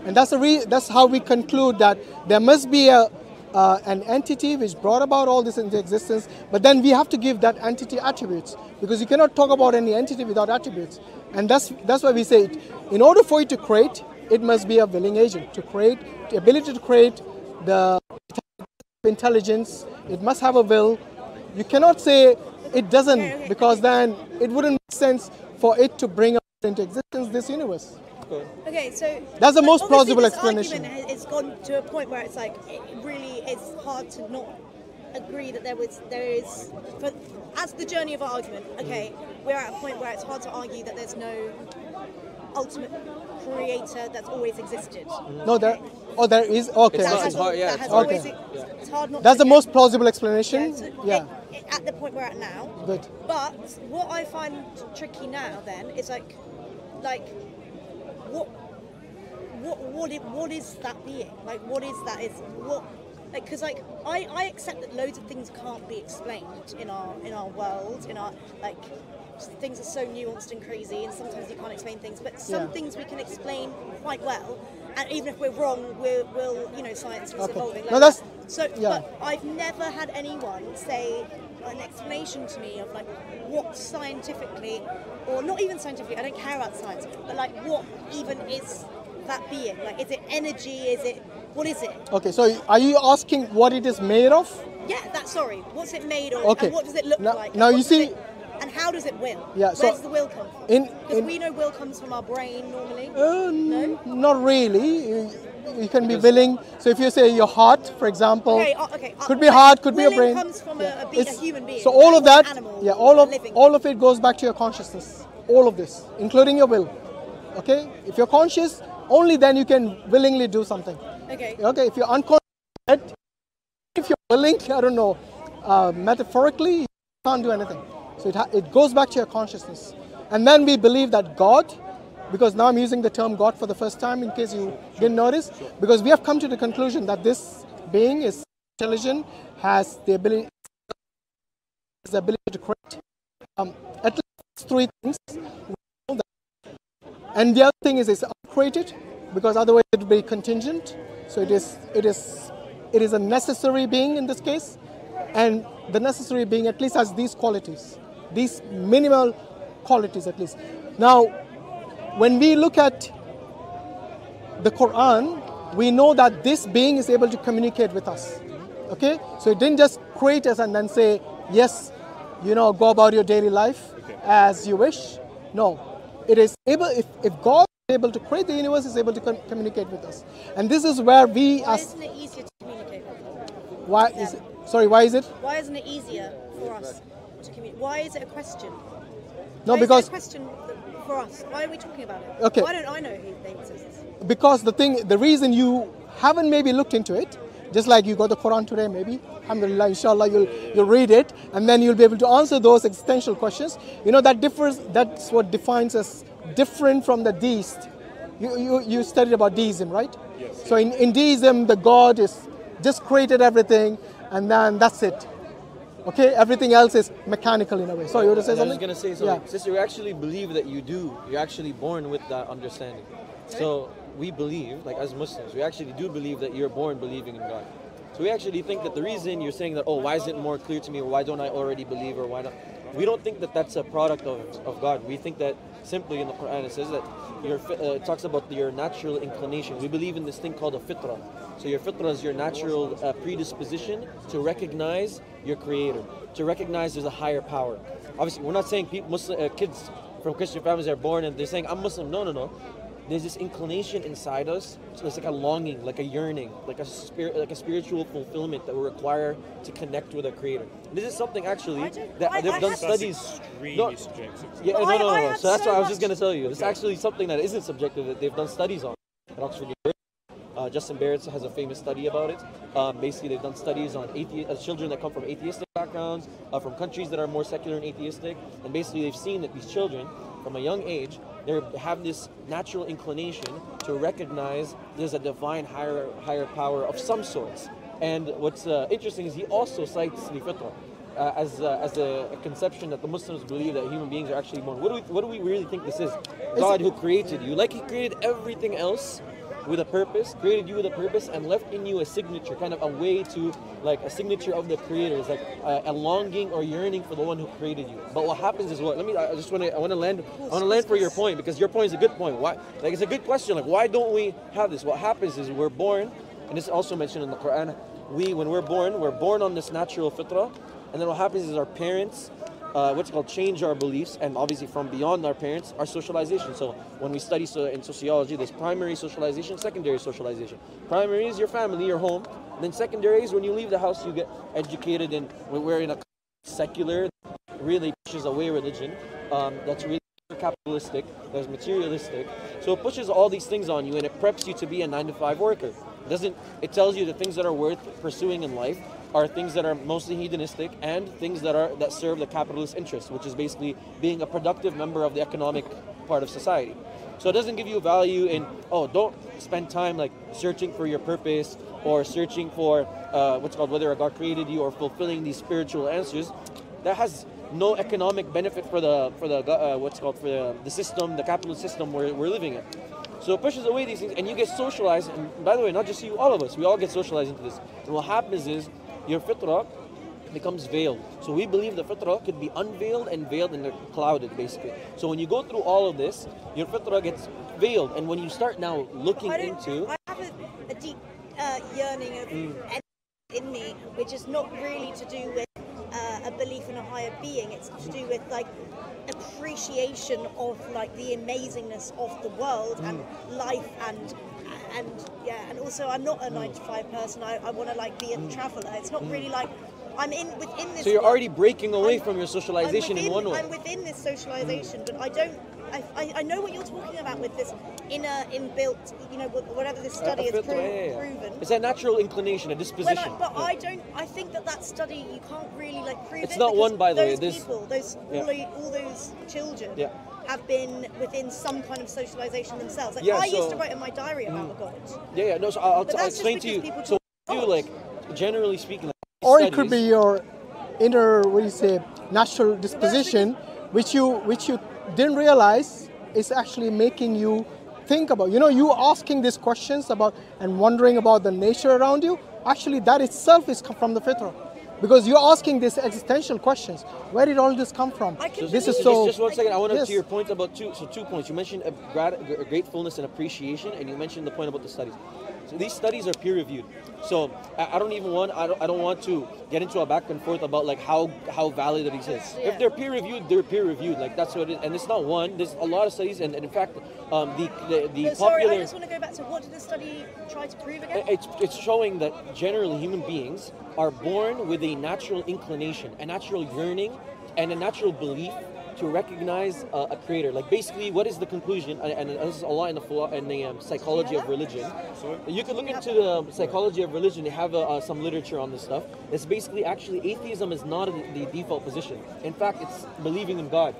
And that's how we conclude that there must be an entity which brought about all this into existence, but then we have to give that entity attributes, because you cannot talk about any entity without attributes. And that's why we say it. In order for it to create, it must be a willing agent. To create, the ability to create, the intelligence, it must have a will. You cannot say it doesn't, because then it wouldn't make sense for it to bring about into existence this universe. Okay, so that's the most plausible this explanation. Argument has gone to a point where it's like it really is hard to not agree that there is. But as the journey of our argument, okay, we're at a point where it's hard to argue that there's no ultimate creator that's always existed. No, there is. Okay, it's hard not. That's the most plausible explanation. Yeah. At the point we're at now. Good. But what I find tricky now then is like. What is that being? Like, what is that? Is what? Like, because like I accept that loads of things can't be explained in our world, in our like things are so nuanced and crazy, and sometimes you can't explain things. But some things we can explain quite well, and even if we're wrong, we'll science is evolving. Like no, that's But I've never had anyone say an explanation to me of like what scientifically, or not even scientifically, I don't care about science, but like what even is that being? Like, is it energy? What is it? Okay, so are you asking what it is made of? Yeah, what's it made of? Okay. And what does it look like? Now you see. And how does it will? Yeah, where does the will come from? Because we know will comes from our brain normally. No? Not really. You can be willing. So if you say your heart, for example, could be heart, could be your brain. Comes from a human being. So all of that, animal, all of it goes back to your consciousness. All of this, including your will. Okay? If you're conscious, only then you can willingly do something. Okay. Okay, if you're unconscious, if you're willing, I don't know, metaphorically, you can't do anything. So it goes back to your consciousness. And then we believe that God, because now I'm using the term God for the first time in case you didn't notice, because we have come to the conclusion that this being is intelligent, has the ability to create at least three things. And the other thing is it's uncreated, because otherwise it would be contingent. So it is a necessary being in this case, and the necessary being at least has these qualities, these minimal qualities at least. Now, when we look at the Quran, we know that this being is able to communicate with us. Okay, so it didn't just create us and then say, yes, go about your daily life as you wish. No, it is able. If God is able to create the universe, is able to communicate with us, and this is where we. Why isn't it easier to communicate with them? Why is it? Sorry, why is it? Why isn't it easier for us to communicate? Why is it a question? No, why because is it a question for us. Why are we talking about it? Okay. Why don't I know who they exist? Because the reason you haven't maybe looked into it, just like you got the Quran today, maybe, alhamdulillah, inshallah, you'll read it, and then you'll be able to answer those existential questions. That differs. That's what defines us different from the deist. You studied about deism, right? Yes. So in deism, the God is just created everything, and then that's it. Okay, everything else is mechanical in a way. So you want to say something? I was going to say something. Yeah. Sister, we actually believe that you're actually born with that understanding. So we believe, like as Muslims, we actually do believe that you're born believing in God. So we actually think that the reason you're saying that, why is it more clear to me, or why don't I already believe, or why not? We don't think that that's a product of God. We think that simply in the Quran it says that it talks about your natural inclination. We believe in this thing called a fitrah. So your fitrah is your natural predisposition to recognize your creator, to recognize there's a higher power. Obviously, we're not saying kids from Christian families are born and they're saying, I'm Muslim. No. There's this inclination inside us. So it's like a longing, like a yearning, like a spiritual fulfillment that we require to connect with our creator. And this is something actually that they've done studies. Extremely subjective. Yeah, no. So that's what I was just going to tell you. This is actually something that isn't subjective, that they've done studies on at Oxford University. Justin Barrett has a famous study about it. Basically, they've done studies on children that come from atheistic backgrounds, from countries that are more secular and atheistic. And basically, they've seen that these children, from a young age, they have this natural inclination to recognize there's a divine higher power of some sorts. And what's interesting is he also cites the fitrah as a conception that the Muslims believe that human beings are actually born. What do we really think this is? God who created you, like He created everything else with a purpose, created you with a purpose, and left in you a signature, kind of a way to, like a signature of the Creator. It's like a longing or yearning for the one who created you. But what happens is what? I want to land for your point, because your point is a good point. Why? Like, it's a good question. Like, why don't we have this? What happens is we're born, and this is also mentioned in the Quran. When we're born on this natural fitrah, and then what happens is our parents, change our beliefs, and obviously from beyond our parents, our socialization. So when we study in sociology, there's primary socialization, secondary socialization. Primary is your family, your home. And then secondary is when you leave the house, you get educated, and we're in a secular, really pushes away religion. That's really capitalistic, that's materialistic. So it pushes all these things on you, and it preps you to be a 9-to-5 worker. It tells you the things that are worth pursuing in life are things that are mostly hedonistic, and things that serve the capitalist interest, which is basically being a productive member of the economic part of society. So it doesn't give you value in, don't spend time like searching for your purpose, or searching for whether God created you, or fulfilling these spiritual answers. That has no economic benefit for the system, the capitalist system we're living in. So it pushes away these things, and you get socialized. And by the way, not just you, all of us, we all get socialized into this. And what happens is your fitrah becomes veiled. So we believe the fitrah could be unveiled and veiled and clouded, basically. So when you go through all of this, your fitrah gets veiled. And when you start now looking into... I have a deep yearning of in me, which is not really to do with a belief in a higher being. It's to do with like appreciation of like the amazingness of the world and life, and also I'm not a 9-to-5 person. I want to like be a traveller. It's not really like I'm within this. So you're already breaking away from your socialization in one way. I'm within this socialization, but I don't. I know what you're talking about with this inner inbuilt, whatever this study has proven. It's a natural inclination, a disposition. But I don't. I think that study you can't really like prove it's it. Not one, by the way. Those people, all those children. Yeah. Have been within some kind of socialization themselves. Like I used to write in my diary about a god. Yeah. No, so I'll explain to you. So generally speaking, like, or it could be your inner, natural disposition, which you didn't realize is actually making you think about. You asking these questions about and wondering about the nature around you. Actually, that itself is from the fitrah. Because you're asking these existential questions. Where did all this come from? Just 1 second. I want to your point about two points. You mentioned gratefulness and appreciation, and you mentioned the point about the studies. So these studies are peer reviewed. So I don't want to get into a back and forth about like how valid it is. If they're peer reviewed, they're peer reviewed. Like that's what it is. And it's not one. There's a lot of studies, and in fact, the popular. Sorry, I just want to go back to what did the study try to prove again? It's showing that generally human beings are born with a natural inclination, a natural yearning, and a natural belief to recognize a creator. Like basically, what is the conclusion? And this is a lot in the psychology of religion. You can look into the psychology of religion. They have some literature on this stuff. It's basically actually atheism is not the default position. In fact, it's believing in God.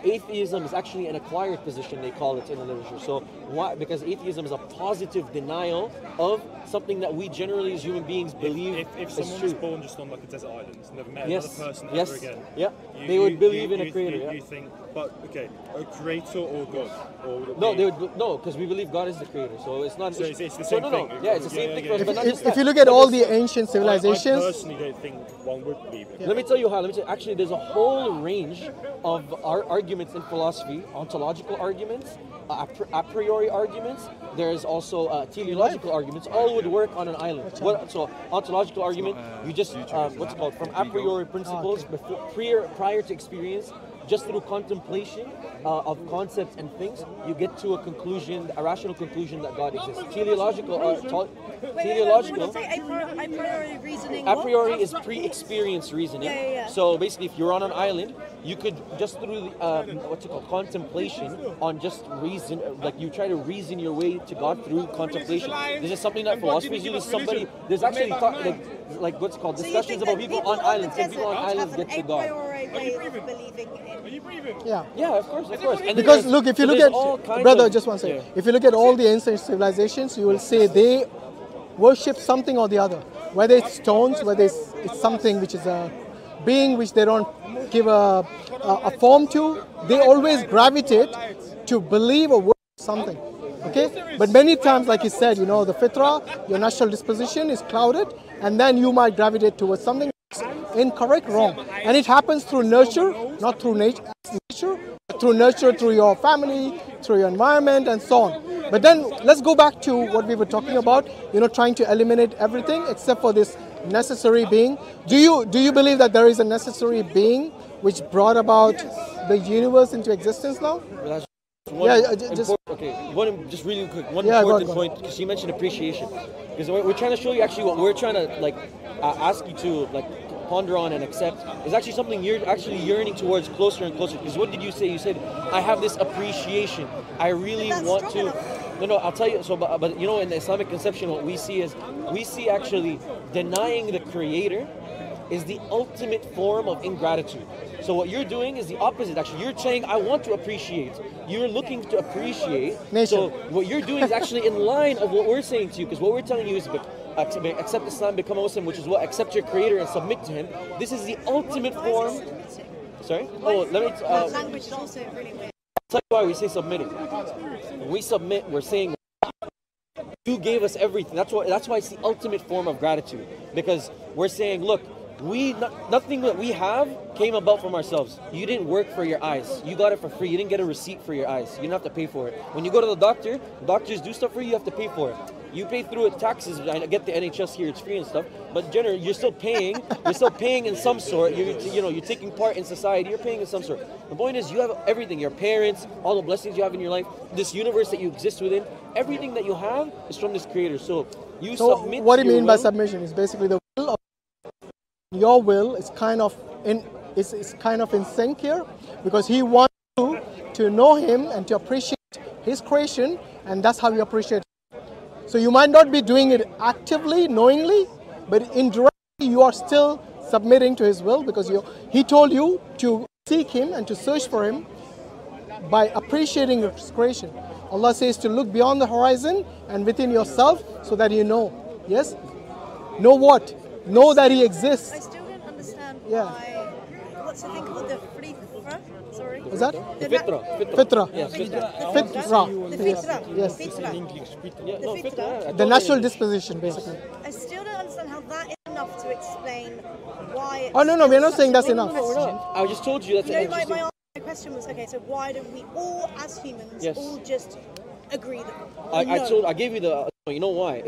Atheism is actually an acquired position, they call it in the literature. So why? Because atheism is a positive denial of something that we generally as human beings believe if someone was born just on like a desert island, never met another person ever again. Yeah, they would believe in a creator. You think, but okay, a creator or God? No, they would because we believe God is the creator. So it's not. So it's the same thing. Yeah, it's the same thing for us. But not just if you look at all the ancient civilizations, I personally don't think one would believe it. Let me tell you how. Actually, there's a whole range of arguments in philosophy, ontological arguments, a priori arguments. There's also teleological arguments. All would work on an island. So ontological argument, you just from a priori principles prior to experience. Just through contemplation of concepts and things, you get to a rational conclusion that God exists. Teleological. A priori reasoning. A priori is pre-experienced reasoning. Yeah. So basically, if you're on an island, you could just through contemplation on just reason, like you try to reason your way to God through contemplation. This is something that philosophers use. There's actually discussions about people on islands. Can people on islands get to God? Are you breathing? Yeah, of course. And because look, if you look at brother, just one second. If you look at all the ancient civilizations, you will say they worship something or the other. Whether it's stones, whether it's something which is being which they don't give a form to, they always gravitate to believe or worship something. Okay? But many times, like you said, the fitrah, your natural disposition is clouded, and then you might gravitate towards something incorrect, wrong. And it happens through nurture, not through nature, but through nurture, through your family, through your environment, and so on. But then let's go back to what we were talking about, trying to eliminate everything except for this necessary being. Do you believe that there is a necessary being which brought about the universe into existence now? Just really quick, one important point, because you mentioned appreciation. Because we're trying to show you actually what we're trying to ask you to ponder on and accept is actually something you're actually yearning towards closer and closer. Because what did you say? You said, I have this appreciation. I really want to. No, I'll tell you. So, but in the Islamic conception, what we see is actually denying the Creator is the ultimate form of ingratitude. So what you're doing is the opposite. Actually, you're saying, I want to appreciate. You're looking to appreciate. So what you're doing is actually in line of what we're saying to you. Because what we're telling you is accept Islam, become a Muslim, which is what? Accept your Creator and submit to Him. This is the ultimate form. Sorry? Oh, let me. Language is also really weird. I'll tell you why we say submitting. When we submit, we're saying, you gave us everything. That's why it's the ultimate form of gratitude. Because we're saying, look, nothing that we have came about from ourselves. You didn't work for your eyes. You got it for free. You didn't get a receipt for your eyes. You didn't have to pay for it. When you go to the doctor, doctors do stuff for you. You have to pay for it. You pay through it, taxes. I get the NHS here; it's free and stuff. But generally, you're still paying. You're still paying in some sort. You're taking part in society. You're paying in some sort. The point is, you have everything. Your parents, all the blessings you have in your life, this universe that you exist within. Everything that you have is from this Creator. So you submit. What do you mean by submission? Is basically the will of your will is kind of in sync here, because He wants you to know Him and to appreciate His creation, and that's how you appreciate. So you might not be doing it actively, knowingly, but indirectly you are still submitting to His will, because He told you to seek Him and to search for Him by appreciating His creation. Allah says to look beyond the horizon and within yourself so that you know. Yes? Know what? Know that He exists. I still don't understand why. What's the thing called the fitrah? Sorry. Is that? The fitrah. Fitrah. Yes, Fitrah. The fitrah. Yes. Fitrah. The natural disposition, basically. I still don't understand how that is enough to explain why. Oh, no, we're not saying that's enough. No, we're not. I just told you that's an interesting. My question was, okay, so why don't we all, as humans, all just agree that? I gave you the. You know why?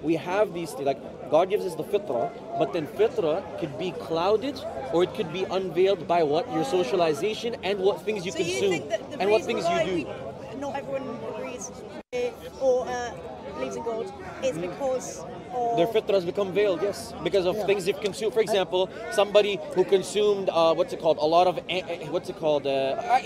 We have these things, God gives us the fitrah, but then fitrah could be clouded or it could be unveiled by what? Your socialization and what things you consume and what things you do. Not everyone agrees or believes in God is because their fitrah has become veiled, yes, because of things they've consumed. For example, somebody who consumed a lot of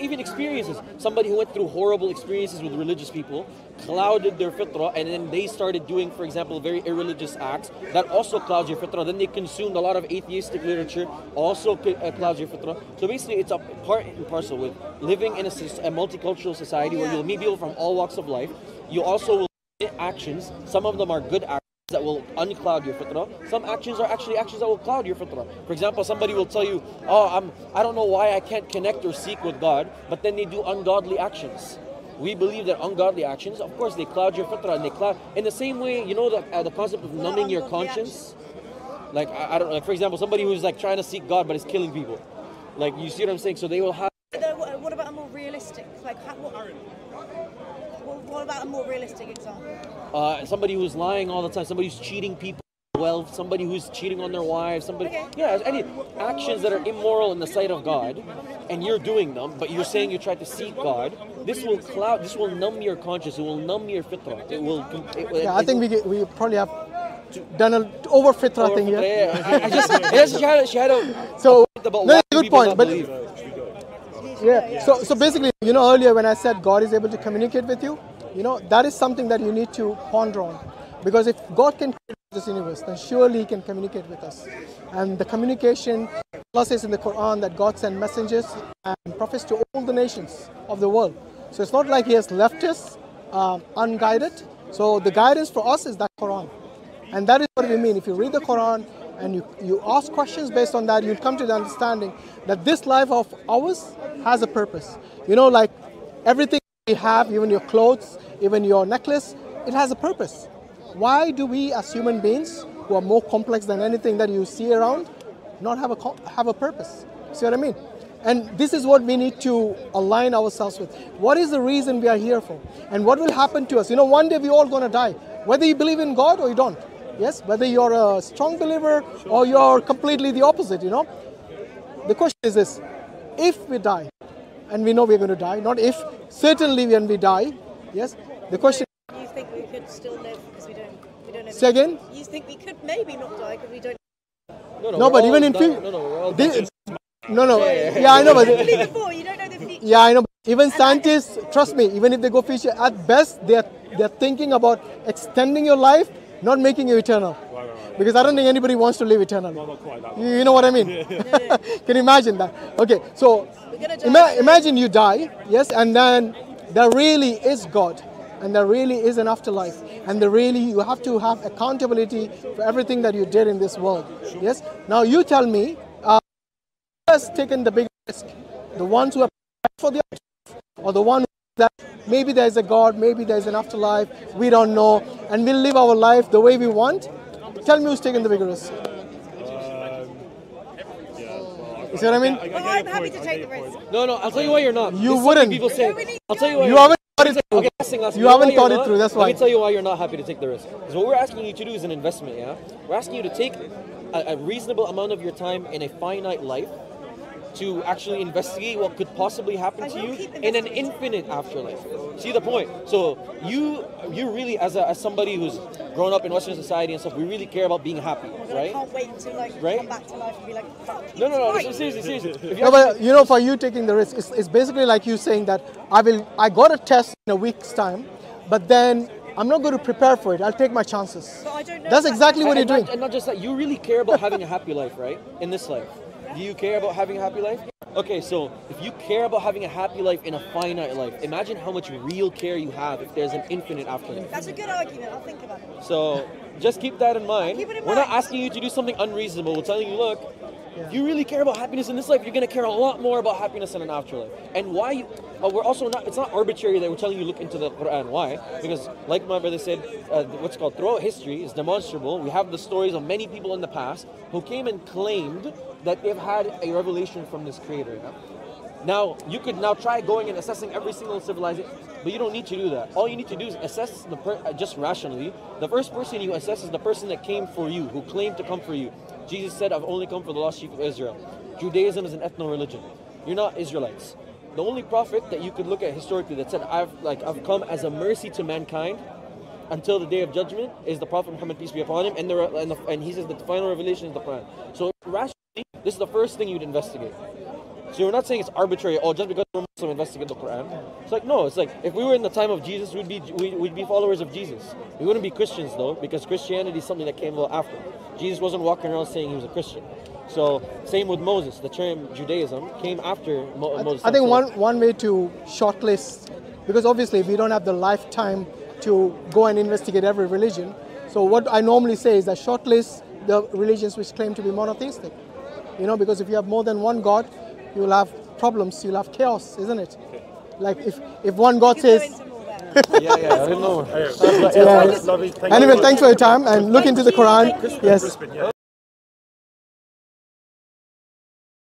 even experiences. Somebody who went through horrible experiences with religious people clouded their fitrah, and then they started doing, for example, very irreligious acts that also clouds your fitrah. Then they consumed a lot of atheistic literature, also clouds your fitrah. So basically, it's a part and parcel with living in a multicultural society where you'll meet people from all walks of life. You also will commit actions. Some of them are good actions that will uncloud your fitrah. Some actions are actually actions that will cloud your fitrah. For example, somebody will tell you, I don't know why I can't connect or seek with God, but then they do ungodly actions. We believe that ungodly actions, of course, they cloud your fitrah, and they cloud in the same way. You know the concept of numbing your conscience. For example, somebody who's trying to seek God but is killing people. You see what I'm saying? So they will have. What about a more realistic? What about a more realistic example? Somebody who's lying all the time. Somebody who's cheating people. Wealth, somebody who's cheating on their wives, any actions that are immoral in the sight of God, and you're doing them, but you're saying you tried to seek God. This will numb your conscience. It will numb your fitrah. I think we probably have done an over fitrah thing here. Yeah. She had a so about no, why good people point. don't But believe. so basically, earlier when I said God is able to communicate with you, that is something that you need to ponder on. Because if God can create this universe, then surely He can communicate with us. And the communication, Allah says in the Quran that God sent messengers and prophets to all the nations of the world. So it's not like He has left us unguided. So the guidance for us is that Quran. And that is what we mean. If you read the Quran, and you ask questions based on that, you'll come to the understanding that this life of ours has a purpose. You know, like everything we have, even your clothes, even your necklace, it has a purpose. Why do we as human beings, who are more complex than anything that you see around, not have a purpose? See what I mean? And this is what we need to align ourselves with. What is the reason we are here for? And what will happen to us? You know, one day we're all going to die. Whether you believe in God or you don't. Yes? Whether you're a strong believer or you're completely the opposite, you know. The question is this. If we die, and we know we're going to die, not if, certainly when we die, yes, the question Do you think we could still live because we don't know? Say again? You think we could maybe not die because we don't? No, but even in future. Yeah, I know, but You believe before, you don't know the future. yeah, I know. Even scientists, trust me, even if they go future, at best they're thinking about extending your life, not making you eternal. Right. Because I don't think anybody wants to live eternally. Not quite that. You know what I mean? Can you imagine that? Okay, so We're gonna die. imagine you die, yes, and then there really is God, and there really is an afterlife, and you have to have accountability for everything that you did in this world. Yes. Now you tell me, who has taken the big risk? The ones who are prepared for the afterlife, or the one that maybe there's a God, maybe there's an afterlife, we don't know, and we'll live our life the way we want? Tell me who's taking the bigger risk. You see what I mean? Well, I'm happy to take the risk. No, I'll tell you why you're not. You This is wouldn't. something People say. I'll tell you why. You haven't thought it through. Okay, last You haven't why thought you're it not- through, that's Let why. me tell you why you're not happy to take the risk. Because what we're asking you to do is an investment, yeah? We're asking you to take a reasonable amount of your time in a finite life to actually investigate what could possibly happen I to will you keep in an investigating. infinite afterlife. See the point? So you really, as somebody who's grown up in Western society and stuff, we really care about being happy, I right? can't wait to Right? come back to life and be like, fuck. No, it's right. seriously. If you No, but you know, for you taking the risk, it's basically like you saying that I got a test in a week's time, but then I'm not going to prepare for it. I'll take my chances. But I don't know That's if exactly what you're doing. And not just that, you really care about having a happy life, right? In this life. Do you care about having a happy life? Okay, so if you care about having a happy life in a finite life, imagine how much real care you have if there's an infinite afterlife. That's a good argument. I'll think about it. So just keep that in mind. Keep it in We're not mind. asking you to do something unreasonable. We're telling you, look, if you really care about happiness in this life, you're going to care a lot more about happiness in an afterlife. And why you... we're also not... It's not arbitrary that we're telling you look into the Quran. Why? Because like my brother said, what's called throughout history is demonstrable. We have the stories of many people in the past who came and claimed that they've had a revelation from this creator. Now, you could now try going and assessing every single civilization, but you don't need to do that. All you need to do is assess just rationally. The first person you assess is the person that came for you, who claimed to come for you. Jesus said, I've only come for the lost sheep of Israel. Judaism is an ethno-religion. You're not Israelites. The only prophet that you could look at historically that said, I've come as a mercy to mankind until the day of judgment is the Prophet Muhammad, peace be upon him, and he says that the final revelation is the Quran. So rationally, this is the first thing you'd investigate. So we're not saying it's arbitrary, just because we're Muslim, investigate the Quran. It's like, no, it's like, if we were in the time of Jesus, we'd be followers of Jesus. We wouldn't be Christians though, because Christianity is something that came a little after. Jesus wasn't walking around saying he was a Christian. So same with Moses, the term Judaism came after Moses. I think one way to shortlist, because obviously we don't have the lifetime to go and investigate every religion. So what I normally say is that shortlist the religions which claim to be monotheistic. You know, because if you have more than one God, you'll have problems, you'll have chaos, isn't it? Like if one God You can go says... into more there. Yeah, I didn't know. Lovely. Thank you. Anyway, thanks for your time and look into the Quran. Yes. Brisbane, yeah.